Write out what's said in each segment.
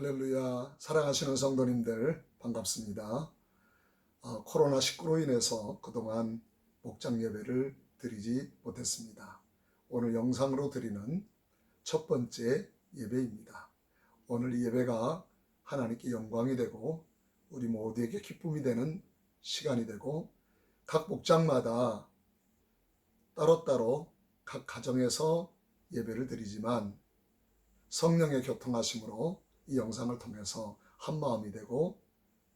할렐루야. 사랑하시는 성도님들 반갑습니다. 코로나19로 인해서 그동안 목장 예배를 드리지 못했습니다. 오늘 영상으로 드리는 첫 번째 예배입니다. 오늘 이 예배가 하나님께 영광이 되고 우리 모두에게 기쁨이 되는 시간이 되고, 각 목장마다 따로따로 각 가정에서 예배를 드리지만 성령의 교통하심으로 이 영상을 통해서 한마음이 되고,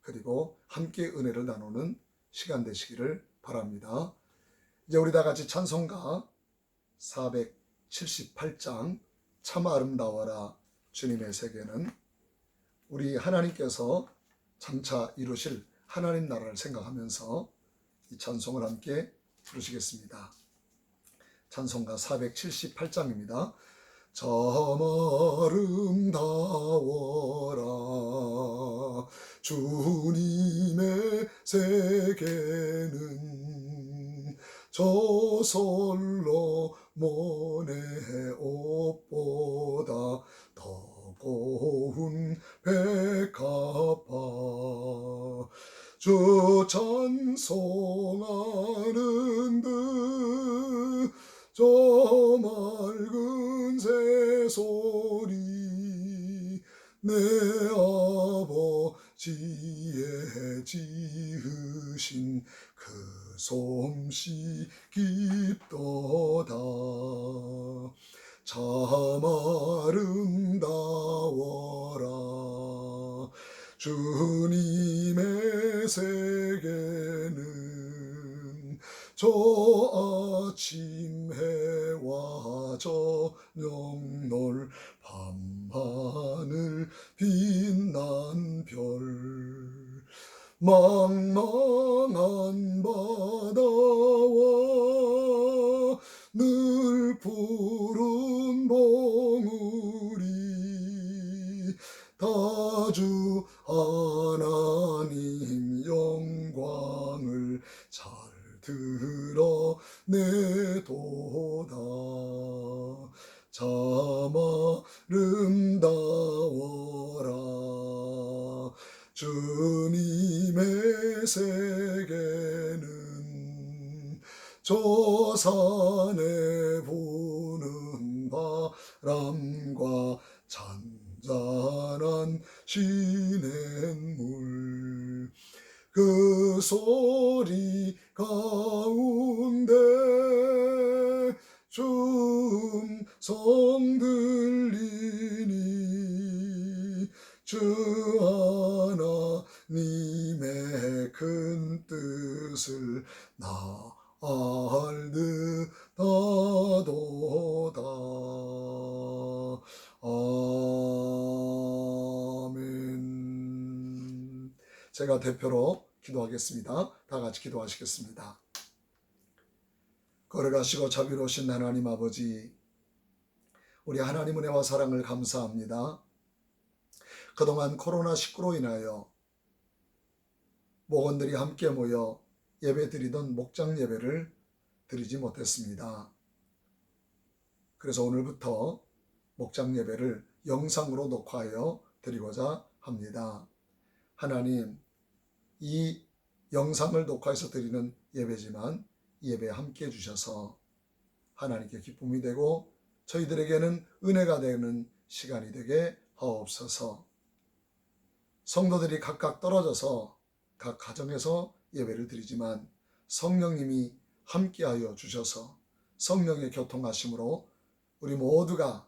그리고 함께 은혜를 나누는 시간 되시기를 바랍니다. 이제 우리 다 같이 찬송가 478장 참 아름다워라 주님의 세계는, 우리 하나님께서 장차 이루실 하나님 나라를 생각하면서 이 찬송을 함께 부르시겠습니다. 찬송가 478장입니다. 참 아름다워라 주님의 세계는, 저솔로 모네 옷보다 더 고운 백합화, 주 찬송하는 듯 저 맑은 새소리, 내 아버지의 지으신 그 솜씨 깊도다. 참 아름다워라 주님의 세계는, 저 아침 해와 저녁 놀 밤하늘 빛난 별, 망망한 바다와 늘 푸른 봉우리, 다 주 하나님 영광을 잘 드러내도다. 참 아름다워라 주님의 세계는, 저 산에 부는 바람과 잔잔한 시냇물, 그 소리 가운데 춤성 들리니, 주 하나님의 큰 뜻을 나 알듯 하도다. 아멘. 제가 대표로 기도하겠습니다. 다 같이 기도하시겠습니다. 걸어가시고 자비로우신 하나님 아버지, 우리 하나님 은혜와 사랑을 감사합니다. 그동안 코로나19로 인하여 목원들이 함께 모여 예배 드리던 목장 예배를 드리지 못했습니다. 그래서 오늘부터 목장 예배를 영상으로 녹화하여 드리고자 합니다. 하나님, 이 영상을 녹화해서 드리는 예배지만 이 예배에 함께 해주셔서 하나님께 기쁨이 되고 저희들에게는 은혜가 되는 시간이 되게 하옵소서. 성도들이 각각 떨어져서 각 가정에서 예배를 드리지만 성령님이 함께하여 주셔서 성령의 교통하심으로 우리 모두가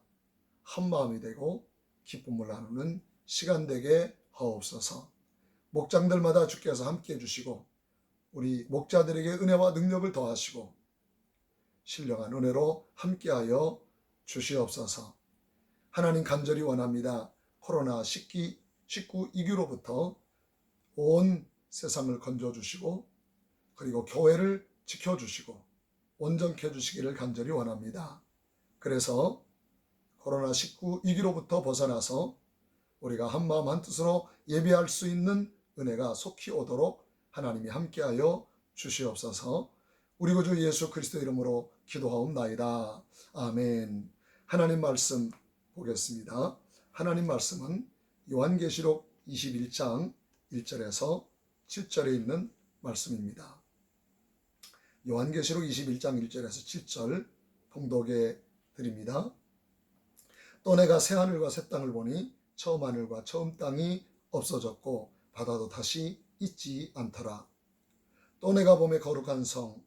한마음이 되고 기쁨을 나누는 시간 되게 하옵소서. 목장들마다 주께서 함께해 주시고 우리 목자들에게 은혜와 능력을 더하시고 신령한 은혜로 함께하여 주시옵소서. 하나님, 간절히 원합니다. 코로나19 이규로부터 온 세상을 건져주시고 그리고 교회를 지켜주시고 온전케 해주시기를 간절히 원합니다. 그래서 코로나19 위기로부터 벗어나서 우리가 한마음 한뜻으로 예배할 수 있는 은혜가 속히 오도록 하나님이 함께하여 주시옵소서. 우리 구주 예수 그리스도 이름으로 기도하옵나이다. 아멘. 하나님 말씀 보겠습니다. 하나님 말씀은 요한계시록 21장 1절에서 7절에 있는 말씀입니다. 요한계시록 21장 1절에서 7절 봉독해 드립니다. 또 내가 새 하늘과 새 땅을 보니 처음 하늘과 처음 땅이 없어졌고 바다도 다시 있지 않더라. 또 내가 보매 거룩한 성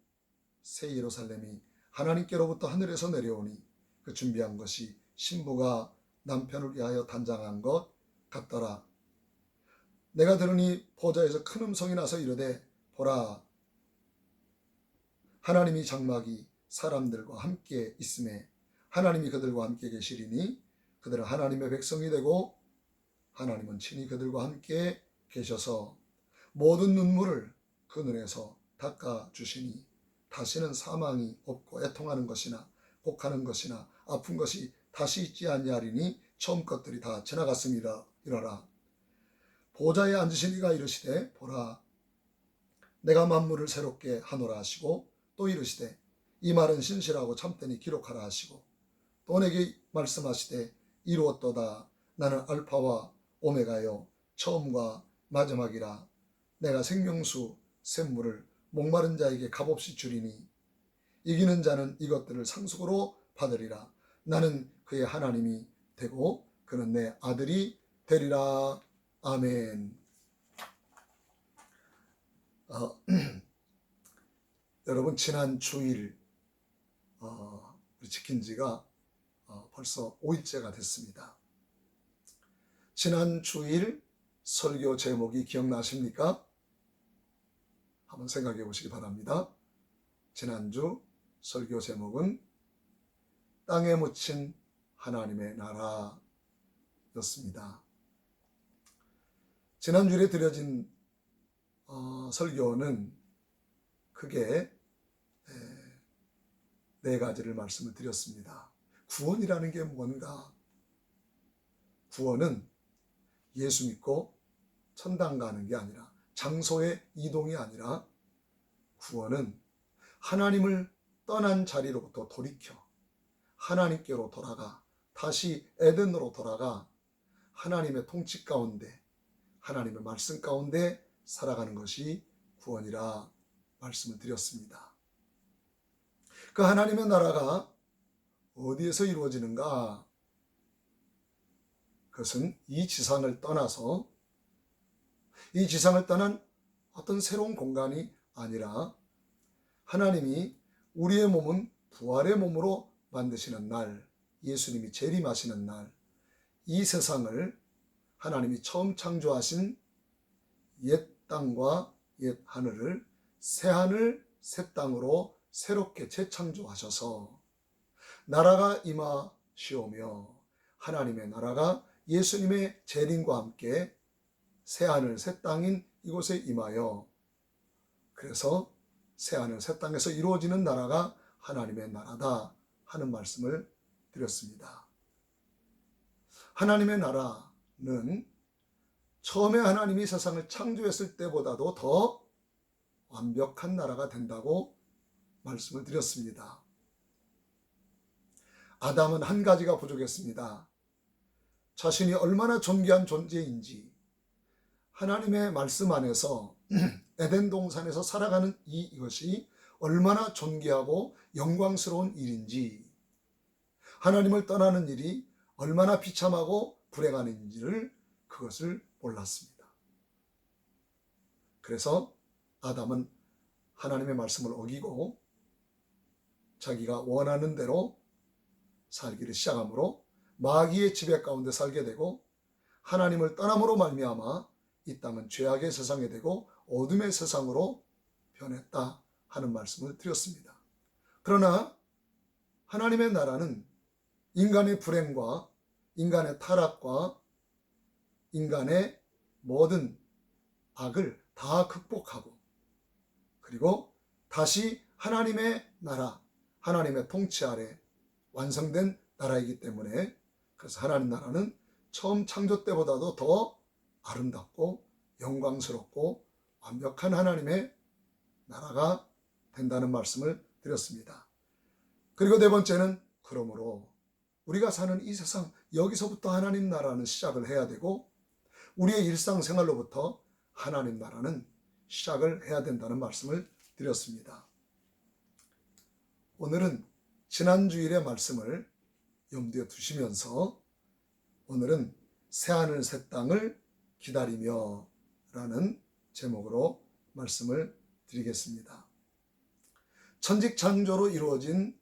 새 예루살렘이 하나님께로부터 하늘에서 내려오니 그 준비한 것이 신부가 남편을 위하여 단장한 것 같더라. 내가 들으니 보좌에서 큰 음성이 나서 이르되 보라, 하나님이 장막이 사람들과 함께 있음에 하나님이 그들과 함께 계시리니 그들은 하나님의 백성이 되고 하나님은 친히 그들과 함께 계셔서 모든 눈물을 그 눈에서 닦아주시니 다시는 사망이 없고 애통하는 것이나 곡하는 것이나 아픈 것이 다시 있지 아니하리니 처음 것들이 다 지나갔습니다. 이러라. 보좌에 앉으신 이가 이르시되 보라, 내가 만물을 새롭게 하노라 하시고 또 이르시되 이 말은 신실하고 참되니 기록하라 하시고 또 내게 말씀하시되 이루었도다. 나는 알파와 오메가요 처음과 마지막이라. 내가 생명수 샘물을 목마른 자에게 값없이 주리니 이기는 자는 이것들을 상속으로 받으리라. 나는 그의 하나님이 되고 그는 내 아들이 되리라. 아멘. 여러분, 지난 주일 우리 지킨 지가 벌써 5일째가 됐습니다. 지난 주일 설교 제목이 기억나십니까? 한번 생각해 보시기 바랍니다. 지난주 설교 제목은 땅에 묻힌 하나님의 나라였습니다. 지난주에 드려진 설교는 크게 네 가지를 말씀을 드렸습니다. 구원이라는 게 뭔가? 구원은 예수 믿고 천당 가는 게 아니라, 장소의 이동이 아니라, 구원은 하나님을 떠난 자리로부터 돌이켜 하나님께로 돌아가 다시 에덴으로 돌아가 하나님의 통치 가운데, 하나님의 말씀 가운데 살아가는 것이 구원이라 말씀을 드렸습니다. 그 하나님의 나라가 어디에서 이루어지는가? 그것은 이 지상을 떠나서, 이 지상을 떠난 어떤 새로운 공간이 아니라 하나님이 우리의 몸은 부활의 몸으로 만드시는 날, 예수님이 재림하시는 날, 이 세상을 하나님이 처음 창조하신 옛 땅과 옛 하늘을 새 하늘 새 땅으로 새롭게 재창조하셔서 나라가 임하시오며, 하나님의 나라가 예수님의 재림과 함께 새 하늘 새 땅인 이곳에 임하여, 그래서 새 하늘 새 땅에서 이루어지는 나라가 하나님의 나라다 하는 말씀을 드렸습니다. 하나님의 나라는 처음에 하나님이 세상을 창조했을 때보다도 더 완벽한 나라가 된다고 말씀을 드렸습니다. 아담은 한 가지가 부족했습니다. 자신이 얼마나 존귀한 존재인지, 하나님의 말씀 안에서 에덴 동산에서 살아가는 이것이 얼마나 존귀하고 영광스러운 일인지, 하나님을 떠나는 일이 얼마나 비참하고 불행한 일인지를 그것을 몰랐습니다. 그래서 아담은 하나님의 말씀을 어기고 자기가 원하는 대로 살기를 시작하므로 마귀의 지배 가운데 살게 되고, 하나님을 떠남으로 말미암아 이 땅은 죄악의 세상이 되고 어둠의 세상으로 변했다 하는 말씀을 드렸습니다. 그러나 하나님의 나라는 인간의 불행과 인간의 타락과 인간의 모든 악을 다 극복하고, 그리고 다시 하나님의 나라, 하나님의 통치 아래 완성된 나라이기 때문에, 그래서 하나님 나라는 처음 창조 때보다도 더 아름답고 영광스럽고 완벽한 하나님의 나라가 된다는 말씀을 드렸습니다. 그리고 네 번째는, 그러므로 우리가 사는 이 세상, 여기서부터 하나님 나라는 시작을 해야 되고, 우리의 일상생활로부터 하나님 나라는 시작을 해야 된다는 말씀을 드렸습니다. 오늘은 지난 주일의 말씀을 염두에 두시면서 오늘은 새하늘 새 땅을 기다리며 라는 제목으로 말씀을 드리겠습니다. 천직창조로 이루어진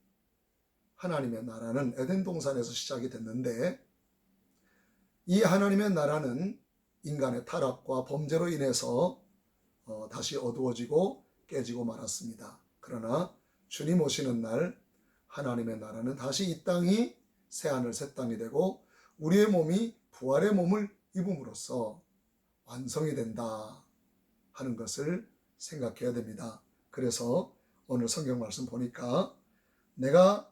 하나님의 나라는 에덴 동산에서 시작이 됐는데, 이 하나님의 나라는 인간의 타락과 범죄로 인해서 다시 어두워지고 깨지고 말았습니다. 그러나 주님 오시는 날 하나님의 나라는 다시 이 땅이 새하늘 새 땅이 되고 우리의 몸이 부활의 몸을 입음으로써 완성이 된다 하는 것을 생각해야 됩니다. 그래서 오늘 성경 말씀 보니까 내가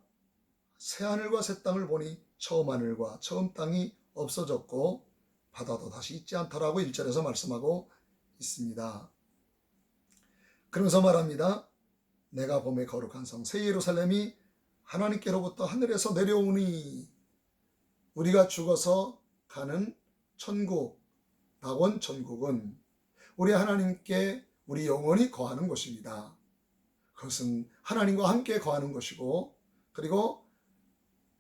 새하늘과 새 땅을 보니 처음 하늘과 처음 땅이 없어졌고 바다도 다시 있지 않더라고 1절에서 말씀하고 있습니다. 그러면서 말합니다. 내가 봄의 거룩한 성 새 예루살렘이 하나님께로부터 하늘에서 내려오니, 우리가 죽어서 가는 천국, 낙원 천국은 우리 하나님께 우리 영원히 거하는 곳입니다. 그것은 하나님과 함께 거하는 것이고, 그리고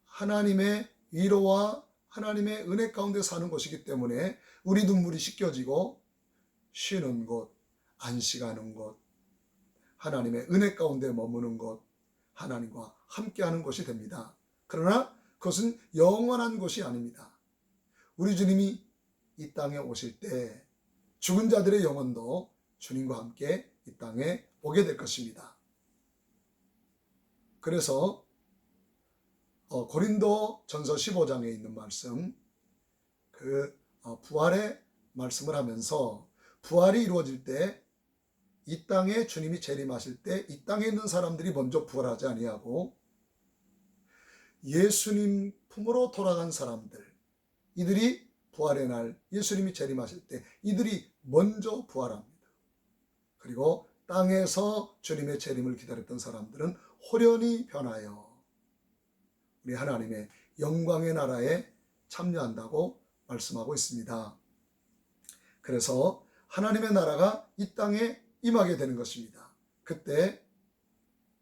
하나님의 위로와 하나님의 은혜 가운데 사는 것이기 때문에 우리 눈물이 씻겨지고 쉬는 곳, 안식하는 곳, 하나님의 은혜 가운데 머무는 곳, 하나님과 함께하는 곳이 됩니다. 그러나 그것은 영원한 곳이 아닙니다. 우리 주님이 이 땅에 오실 때 죽은 자들의 영혼도 주님과 함께 이 땅에 오게 될 것입니다. 그래서 고린도 전서 15장에 있는 말씀, 부활의 말씀을 하면서 부활이 이루어질 때 이 땅에 주님이 재림하실 때 이 땅에 있는 사람들이 먼저 부활하지 아니하고 예수님 품으로 돌아간 사람들, 이들이 부활의 날 예수님이 재림하실 때 이들이 먼저 부활합니다. 그리고 땅에서 주님의 재림을 기다렸던 사람들은 호련히 변하여 우리 하나님의 영광의 나라에 참여한다고 말씀하고 있습니다. 그래서 하나님의 나라가 이 땅에 임하게 되는 것입니다. 그때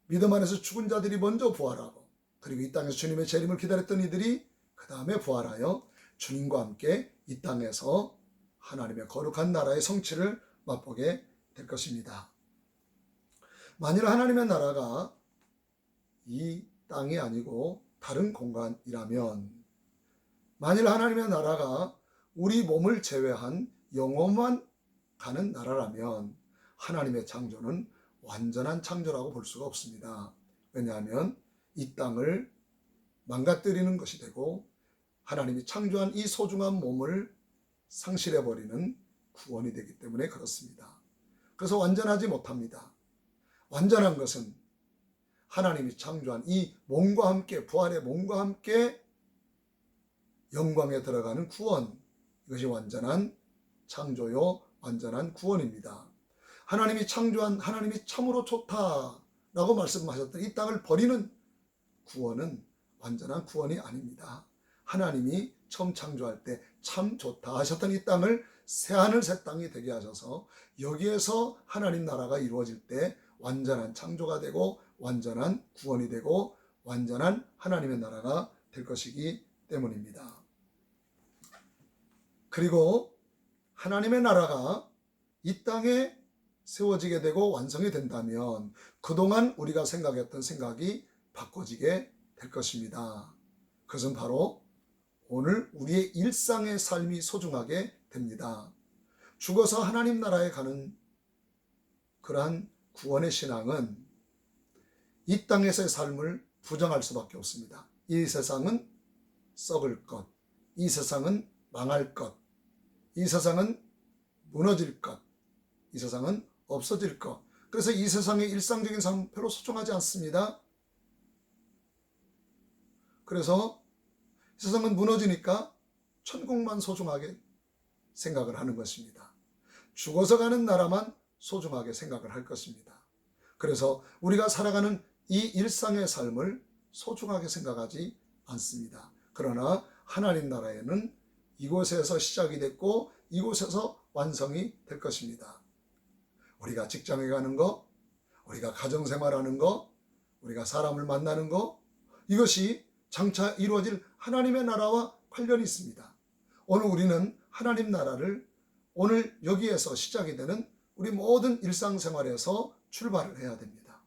믿음 안에서 죽은 자들이 먼저 부활하고, 그리고 이 땅에서 주님의 재림을 기다렸던 이들이 그 다음에 부활하여 주님과 함께 이 땅에서 하나님의 거룩한 나라의 성취를 맛보게 될 것입니다. 만일 하나님의 나라가 이 땅이 아니고 다른 공간이라면, 만일 하나님의 나라가 우리 몸을 제외한 영혼만 가는 나라라면 하나님의 창조는 완전한 창조라고 볼 수가 없습니다. 왜냐하면 이 땅을 망가뜨리는 것이 되고 하나님이 창조한 이 소중한 몸을 상실해버리는 구원이 되기 때문에 그렇습니다. 그래서 완전하지 못합니다. 완전한 것은 하나님이 창조한 이 몸과 함께, 부활의 몸과 함께 영광에 들어가는 구원, 이것이 완전한 창조요 완전한 구원입니다. 하나님이 창조한, 하나님이 참으로 좋다라고 말씀하셨던 이 땅을 버리는 구원은 완전한 구원이 아닙니다. 하나님이 처음 창조할 때 참 좋다 하셨던 이 땅을 새하늘 새 땅이 되게 하셔서 여기에서 하나님 나라가 이루어질 때 완전한 창조가 되고 완전한 구원이 되고 완전한 하나님의 나라가 될 것이기 때문입니다. 그리고 하나님의 나라가 이 땅에 세워지게 되고 완성이 된다면 그동안 우리가 생각했던 생각이 바꿔지게 될 것입니다. 그것은 바로 오늘 우리의 일상의 삶이 소중하게 됩니다. 죽어서 하나님 나라에 가는 그러한 구원의 신앙은 이 땅에서의 삶을 부정할 수밖에 없습니다. 이 세상은 썩을 것, 이 세상은 망할 것, 이 세상은 무너질 것, 이 세상은 없어질 것. 그래서 이 세상의 일상적인 삶은 별로 소중하지 않습니다. 그래서 세상은 무너지니까 천국만 소중하게 생각을 하는 것입니다. 죽어서 가는 나라만 소중하게 생각을 할 것입니다. 그래서 우리가 살아가는 이 일상의 삶을 소중하게 생각하지 않습니다. 그러나 하나님 나라에는 이곳에서 시작이 됐고 이곳에서 완성이 될 것입니다. 우리가 직장에 가는 거, 우리가 가정생활하는 거, 우리가 사람을 만나는 거, 이것이 장차 이루어질 하나님의 나라와 관련이 있습니다. 오늘 우리는 하나님 나라를 오늘 여기에서 시작이 되는 우리 모든 일상생활에서 출발을 해야 됩니다.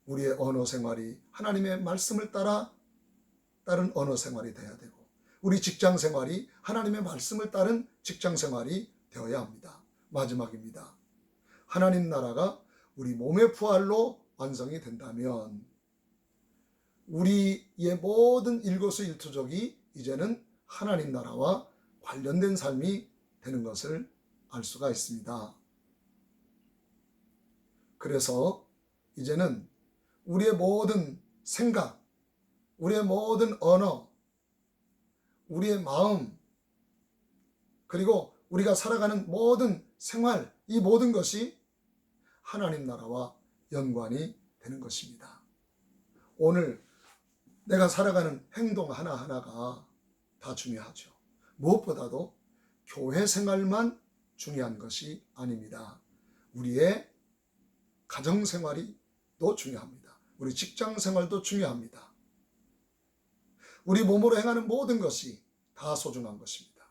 우리의 언어 생활이 하나님의 말씀을 따른 언어 생활이 되어야 되고, 우리 직장 생활이 하나님의 말씀을 따른 직장 생활이 되어야 합니다. 마지막입니다. 하나님 나라가 우리 몸의 부활로 완성이 된다면 우리의 모든 일거수일투족이 이제는 하나님 나라와 관련된 삶이 되는 것을 알 수가 있습니다. 그래서 이제는 우리의 모든 생각, 우리의 모든 언어, 우리의 마음, 그리고 우리가 살아가는 모든 생활, 이 모든 것이 하나님 나라와 연관이 되는 것입니다. 오늘 내가 살아가는 행동 하나하나가 다 중요하죠. 무엇보다도 교회 생활만 중요한 것이 아닙니다. 우리의 가정 생활이 더 중요합니다. 우리 직장 생활도 중요합니다. 우리 몸으로 행하는 모든 것이 다 소중한 것입니다.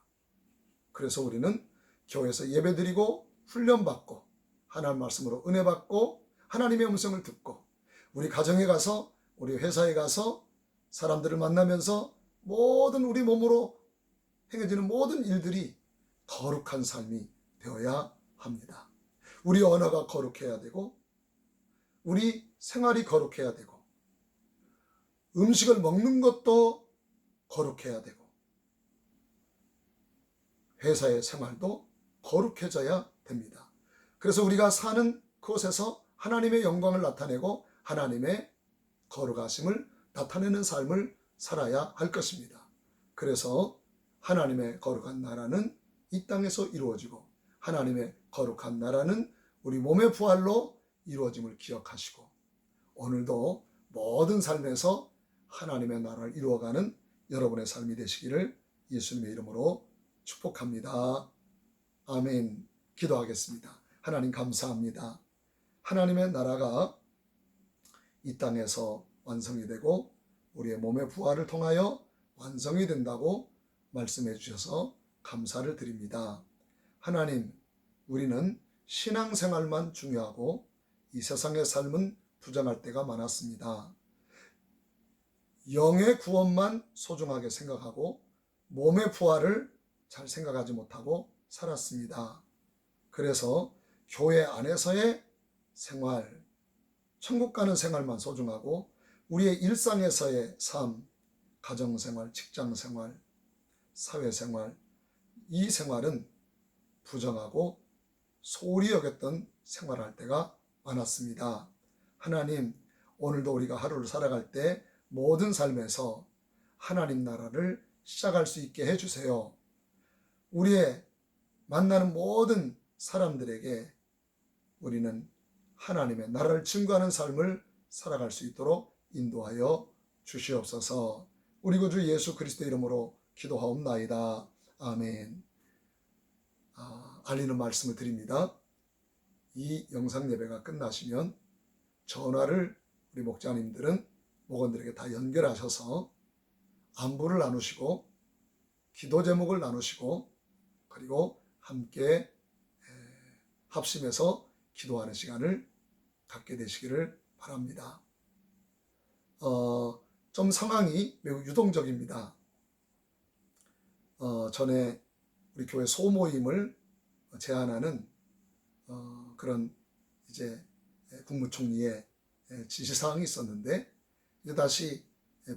그래서 우리는 교회에서 예배드리고 훈련받고 하나님 말씀으로 은혜 받고 하나님의 음성을 듣고 우리 가정에 가서 우리 회사에 가서 사람들을 만나면서 모든 우리 몸으로 행해지는 모든 일들이 거룩한 삶이 되어야 합니다. 우리 언어가 거룩해야 되고 우리 생활이 거룩해야 되고 음식을 먹는 것도 거룩해야 되고 회사의 생활도 거룩해져야 됩니다. 그래서 우리가 사는 그곳에서 하나님의 영광을 나타내고 하나님의 거룩하심을 나타내는 삶을 살아야 할 것입니다. 그래서 하나님의 거룩한 나라는 이 땅에서 이루어지고 하나님의 거룩한 나라는 우리 몸의 부활로 이루어짐을 기억하시고 오늘도 모든 삶에서 하나님의 나라를 이루어가는 여러분의 삶이 되시기를 예수님의 이름으로 축복합니다. 아멘. 기도하겠습니다. 하나님 감사합니다. 하나님의 나라가 이 땅에서 완성이 되고 우리의 몸의 부활을 통하여 완성이 된다고 말씀해 주셔서 감사를 드립니다. 하나님, 우리는 신앙생활만 중요하고 이 세상의 삶은 부정할 때가 많았습니다. 영의 구원만 소중하게 생각하고 몸의 부활을 잘 생각하지 못하고 살았습니다. 그래서 교회 안에서의 생활, 천국 가는 생활만 소중하고 우리의 일상에서의 삶, 가정생활, 직장생활, 사회생활, 이 생활은 부정하고 소홀히 여겼던 생활할 때가 많았습니다. 하나님, 오늘도 우리가 하루를 살아갈 때 모든 삶에서 하나님 나라를 시작할 수 있게 해주세요. 우리의 만나는 모든 사람들에게 우리는 하나님의 나라를 증거하는 삶을 살아갈 수 있도록 인도하여 주시옵소서. 우리 구주 예수 그리스도 이름으로 기도하옵나이다. 아멘. 알리는 말씀을 드립니다. 이 영상 예배가 끝나시면 전화를 우리 목자님들은 목원들에게 다 연결하셔서 안부를 나누시고 기도 제목을 나누시고 그리고 함께 합심해서 기도하는 시간을 갖게 되시기를 바랍니다. 좀 상황이 매우 유동적입니다. 전에 우리 교회 소모임을 제안하는 그런 이제 국무총리의 지시사항이 있었는데 이제 다시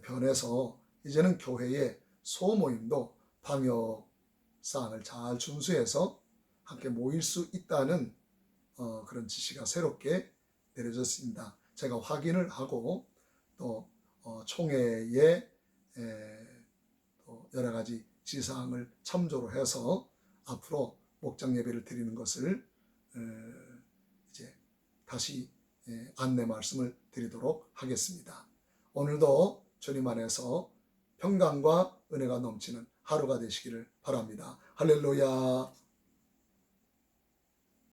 변해서 이제는 교회의 소모임도 방역사항을 잘 준수해서 함께 모일 수 있다는 그런 지시가 새롭게 내려졌습니다. 제가 확인을 하고 또 총회의 또 여러 가지 지시사항을 참조로 해서 앞으로 목장 예배를 드리는 것을 이제 다시 안내 말씀을 드리도록 하겠습니다. 오늘도 주님 안에서 평강과 은혜가 넘치는 하루가 되시기를 바랍니다. 할렐루야.